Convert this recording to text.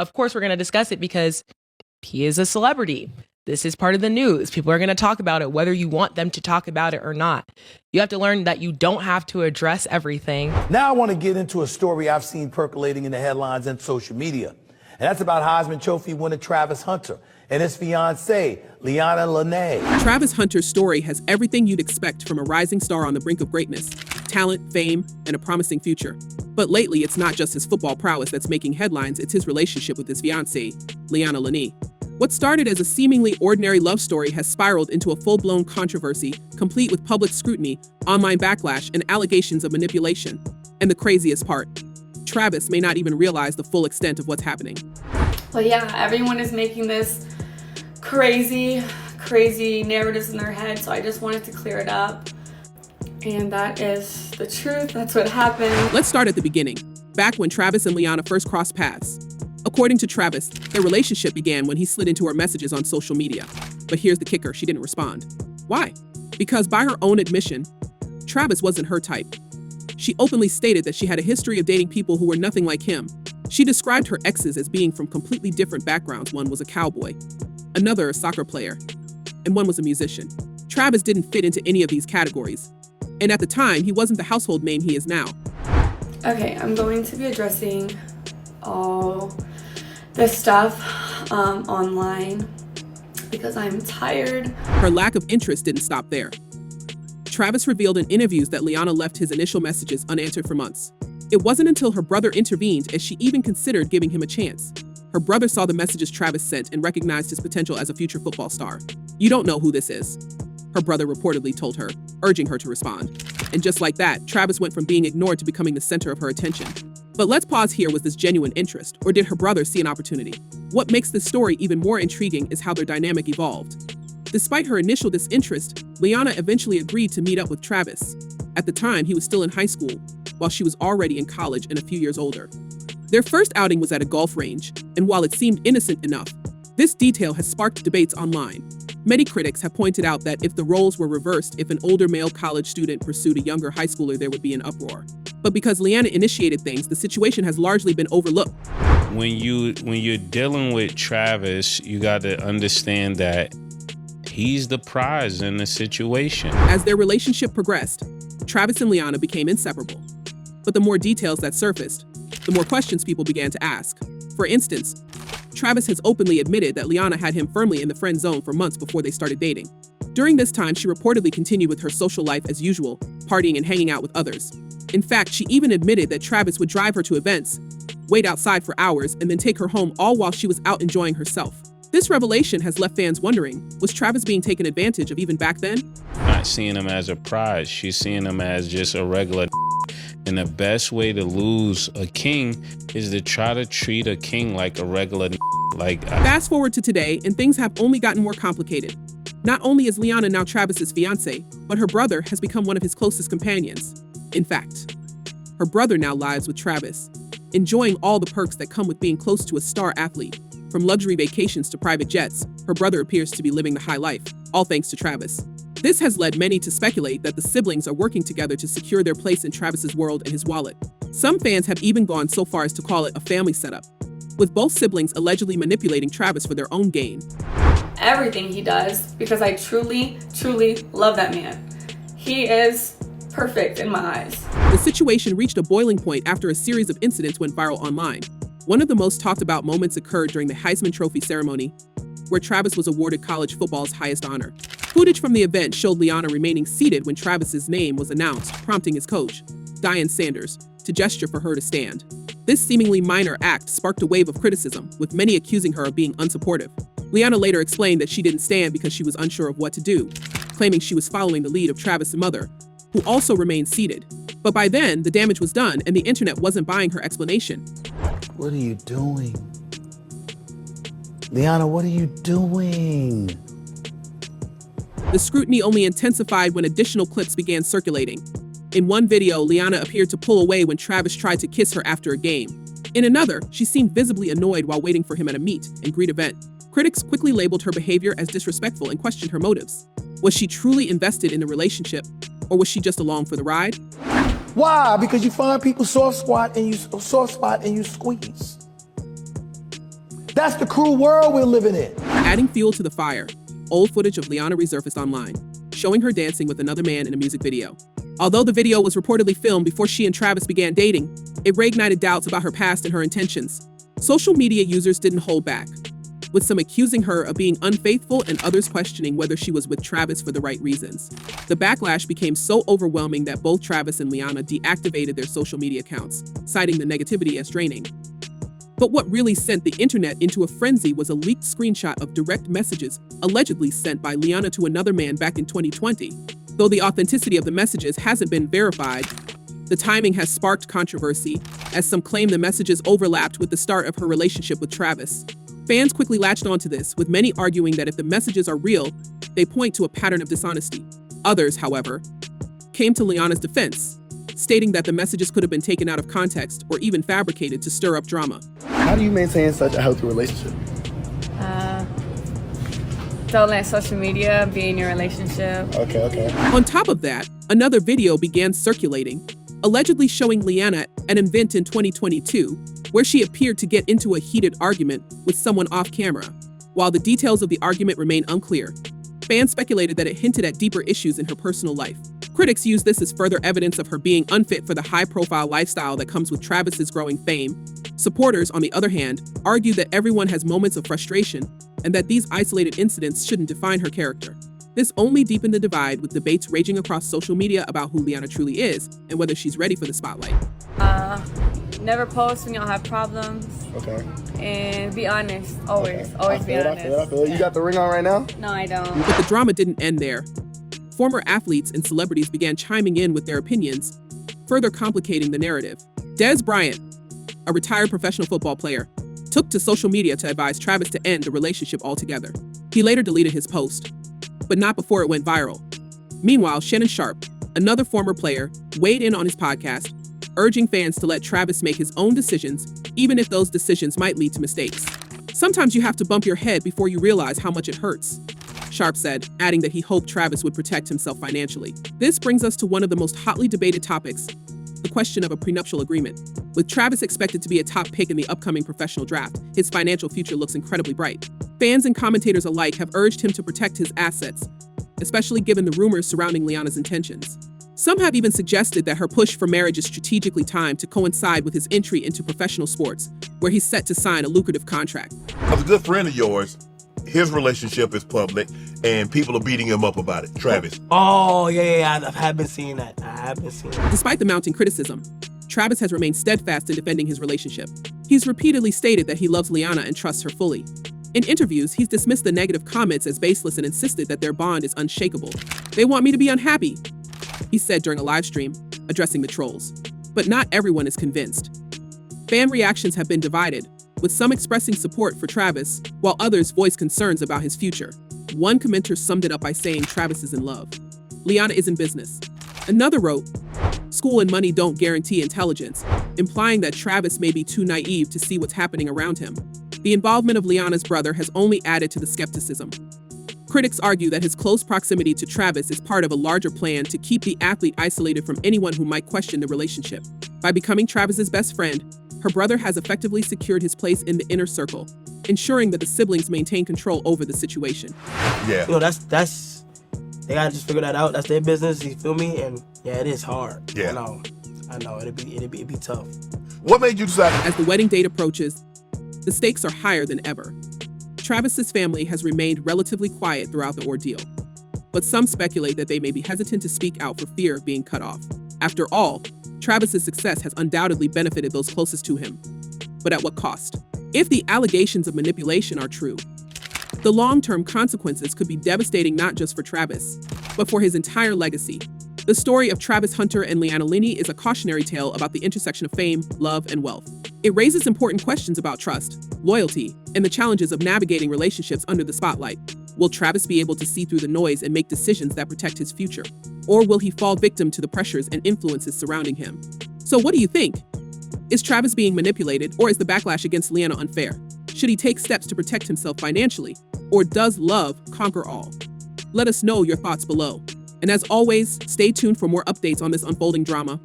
Of course, we're going to discuss it because he is a celebrity. This is part of the news. People are going to talk about it, whether you want them to talk about it or not. You have to learn that you don't have to address everything. Now I want to get into a story I've seen percolating in the headlines and social media. And that's about Heisman Trophy winner Travis Hunter and his fiancée, Leanna Lenee. Travis Hunter's story has everything you'd expect from a rising star on the brink of greatness: talent, fame, and a promising future. But lately, it's not just his football prowess that's making headlines, it's his relationship with his fiancée, Leanna Lenee. What started as a seemingly ordinary love story has spiraled into a full-blown controversy, complete with public scrutiny, online backlash, and allegations of manipulation. And the craziest part, Travis may not even realize the full extent of what's happening. But yeah, everyone is making this crazy narratives in their head, so I just wanted to clear it up. And that is the truth. That's what happened. Let's start at the beginning, back when Travis and Leanna first crossed paths. According to Travis, their relationship began when he slid into her messages on social media. But here's the kicker, she didn't respond. Why? Because by her own admission, Travis wasn't her type. She openly stated that she had a history of dating people who were nothing like him. She described her exes as being from completely different backgrounds. One was a cowboy, another a soccer player, and one was a musician. Travis didn't fit into any of these categories. And at the time, he wasn't the household name he is now. Okay, I'm going to be addressing all this stuff online because I'm tired. Her lack of interest didn't stop there. Travis revealed in interviews that Leanna left his initial messages unanswered for months. It wasn't until her brother intervened as she even considered giving him a chance. Her brother saw the messages Travis sent and recognized his potential as a future football star. "You don't know who this is," her brother reportedly told her, urging her to respond. And just like that, Travis went from being ignored to becoming the center of her attention. But let's pause here. Was this genuine interest, or did her brother see an opportunity? What makes this story even more intriguing is how their dynamic evolved. Despite her initial disinterest, Leanna eventually agreed to meet up with Travis. At the time, he was still in high school, while she was already in college and a few years older. Their first outing was at a golf range, and while it seemed innocent enough, this detail has sparked debates online. Many critics have pointed out that if the roles were reversed, if an older male college student pursued a younger high schooler, there would be an uproar. But because Leanna initiated things, the situation has largely been overlooked. When you're dealing with Travis, you got to understand that he's the prize in the situation. As their relationship progressed, Travis and Leanna became inseparable. But the more details that surfaced, the more questions people began to ask. For instance, Travis has openly admitted that Leanna had him firmly in the friend zone for months before they started dating. During this time, she reportedly continued with her social life as usual, partying and hanging out with others. In fact, she even admitted that Travis would drive her to events, wait outside for hours, and then take her home, all while she was out enjoying herself. This revelation has left fans wondering, was Travis being taken advantage of even back then? Not seeing him as a prize, she's seeing him as just a regular. And the best way to lose a king is to try to treat a king like a regular. Fast forward to today, and things have only gotten more complicated. Not only is Leanna now Travis's fiancé, but her brother has become one of his closest companions. In fact, her brother now lives with Travis, enjoying all the perks that come with being close to a star athlete. From luxury vacations to private jets, her brother appears to be living the high life, all thanks to Travis. This has led many to speculate that the siblings are working together to secure their place in Travis's world and his wallet. Some fans have even gone so far as to call it a family setup, with both siblings allegedly manipulating Travis for their own gain. Everything he does, because I truly love that man. He is perfect in my eyes. The situation reached a boiling point after a series of incidents went viral online. One of the most talked about moments occurred during the Heisman Trophy ceremony, where Travis was awarded college football's highest honor. Footage from the event showed Leanna remaining seated when Travis's name was announced, prompting his coach, Deion Sanders, to gesture for her to stand. This seemingly minor act sparked a wave of criticism, with many accusing her of being unsupportive. Leanna later explained that she didn't stand because she was unsure of what to do, claiming she was following the lead of Travis' mother, who also remained seated. But by then, the damage was done and the internet wasn't buying her explanation. What are you doing? Leanna, what are you doing? The scrutiny only intensified when additional clips began circulating. In one video, Leanna appeared to pull away when Travis tried to kiss her after a game. In another, she seemed visibly annoyed while waiting for him at a meet and greet event. Critics quickly labeled her behavior as disrespectful and questioned her motives. Was she truly invested in the relationship, or was she just along for the ride? Why? Because you find people soft spot and you squeeze. That's the cruel world we're living in. Adding fuel to the fire, old footage of Leanna resurfaced online, showing her dancing with another man in a music video. Although the video was reportedly filmed before she and Travis began dating, it reignited doubts about her past and her intentions. Social media users didn't hold back, with some accusing her of being unfaithful and others questioning whether she was with Travis for the right reasons. The backlash became so overwhelming that both Travis and Leanna deactivated their social media accounts, citing the negativity as draining. But what really sent the internet into a frenzy was a leaked screenshot of direct messages allegedly sent by Leanna to another man back in 2020. Though the authenticity of the messages hasn't been verified, the timing has sparked controversy, as some claim the messages overlapped with the start of her relationship with Travis. Fans quickly latched onto this, with many arguing that if the messages are real, they point to a pattern of dishonesty. Others, however, came to Leanna's defense, stating that the messages could have been taken out of context or even fabricated to stir up drama. How do you maintain such a healthy relationship? Don't let social media be in your relationship. Okay. On top of that, another video began circulating, allegedly showing Leanna at an event in 2022, where she appeared to get into a heated argument with someone off camera. While the details of the argument remain unclear, fans speculated that it hinted at deeper issues in her personal life. Critics used this as further evidence of her being unfit for the high-profile lifestyle that comes with Travis's growing fame. Supporters, on the other hand, argued that everyone has moments of frustration and that these isolated incidents shouldn't define her character. This only deepened the divide, with debates raging across social media about who Leanna truly is and whether she's ready for the spotlight. Never post when y'all have problems. Okay. And be honest. Always. Always be honest. I feel. You got the ring on right now? No, I don't. But the drama didn't end there. Former athletes and celebrities began chiming in with their opinions, further complicating the narrative. Des Bryant, a retired professional football player, took to social media to advise Travis to end the relationship altogether. He later deleted his post, but not before it went viral. Meanwhile, Shannon Sharpe, another former player, weighed in on his podcast, urging fans to let Travis make his own decisions, even if those decisions might lead to mistakes. Sometimes you have to bump your head before you realize how much it hurts, Sharpe said, adding that he hoped Travis would protect himself financially. This brings us to one of the most hotly debated topics, the question of a prenuptial agreement. With Travis expected to be a top pick in the upcoming professional draft, his financial future looks incredibly bright. Fans and commentators alike have urged him to protect his assets, especially given the rumors surrounding Leanna's intentions. Some have even suggested that her push for marriage is strategically timed to coincide with his entry into professional sports, where he's set to sign a lucrative contract. As a good friend of yours, his relationship is public, and people are beating him up about it. Travis. Oh, yeah, I have been seeing that. Despite the mounting criticism, Travis has remained steadfast in defending his relationship. He's repeatedly stated that he loves Leanna and trusts her fully. In interviews, he's dismissed the negative comments as baseless and insisted that their bond is unshakable. "They want me to be unhappy," he said during a live stream, addressing the trolls. But not everyone is convinced. Fan reactions have been divided, with some expressing support for Travis, while others voice concerns about his future. One commenter summed it up by saying Travis is in love. Leanna is in business. Another wrote, "School and money don't guarantee intelligence," implying that Travis may be too naive to see what's happening around him. The involvement of Leanna's brother has only added to the skepticism. Critics argue that his close proximity to Travis is part of a larger plan to keep the athlete isolated from anyone who might question the relationship. By becoming Travis's best friend, her brother has effectively secured his place in the inner circle, ensuring that the siblings maintain control over the situation. Yeah. You know, that's they gotta just figure that out. That's their business, you feel me? And yeah, it is hard. Yeah. I know, it'd be tough. What made you decide? As the wedding date approaches, the stakes are higher than ever. Travis's family has remained relatively quiet throughout the ordeal, but some speculate that they may be hesitant to speak out for fear of being cut off. After all, Travis's success has undoubtedly benefited those closest to him. But at what cost? If the allegations of manipulation are true, the long-term consequences could be devastating not just for Travis, but for his entire legacy. The story of Travis Hunter and Leanna Lenee is a cautionary tale about the intersection of fame, love, and wealth. It raises important questions about trust, loyalty, and the challenges of navigating relationships under the spotlight. Will Travis be able to see through the noise and make decisions that protect his future? Or will he fall victim to the pressures and influences surrounding him? So what do you think? Is Travis being manipulated, or is the backlash against Leanna unfair? Should he take steps to protect himself financially? Or does love conquer all? Let us know your thoughts below. And as always, stay tuned for more updates on this unfolding drama.